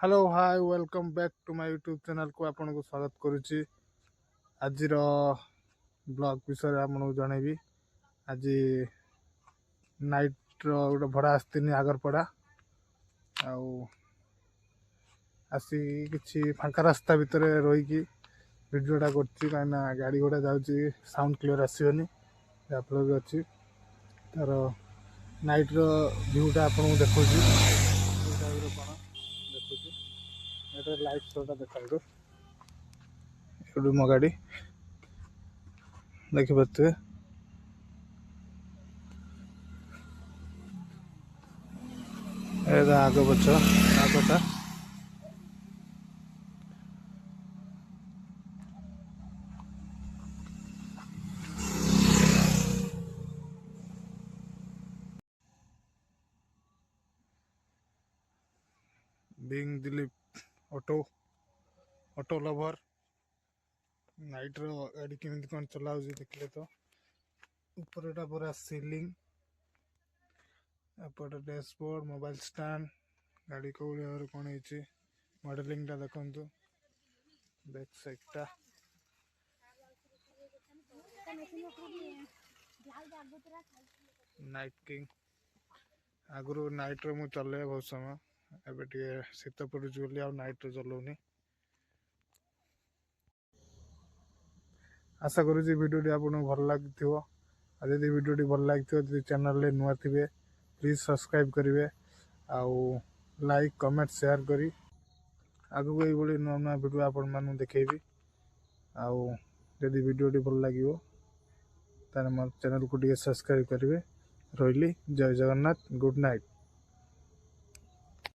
Hello hi welcome back to my YouTube channel को आपन को स्वागत करुच्ची। आज ब्लॉग विषय आपको जनइबी। आज नाइट गोटे भड़ा आसतीन आगरपड़ा आसी किसी फांका रास्ता भितर रही वीडियोटा कहीं गाड़ी घोड़ा जाऊँगी साउंड क्लियर आसोनी जहाँफल अच्छी तार नाइट भ्यूटा आपको देखा कौन देखुची लाइट शोटा देखा मो गाड़ी देखिपे आग पछ आगटा being Dilip auto lover night गाड़ी केमी कौन चलाऊ देखिले तो ऊपर पूरा सीलिंग एपटे डैशबोर्ड मोबाइल स्टैंड गाड़ी को कौन है मॉडलिंग टा देखु बैक साइड नाइट किंग आगु नाइट रे मु चले बहुत समय एबे शीत पड़े नाइट रे चलाऊनी। आशा करुँच वीडियो आपको भल लगी जदि वीडियो भल लगी चैनल नुआ थे प्लीज सब्सक्राइब करेंगे आउ लाइक कमेंट शेयर करी आगु ये नुआ नुआ वीडियो आपण मानू देखेबी आउ जदि वीडियो भल लगे तार मोर चैनल को सब्सक्राइब करेंगे। रही जय जगन्नाथ गुड नाइट।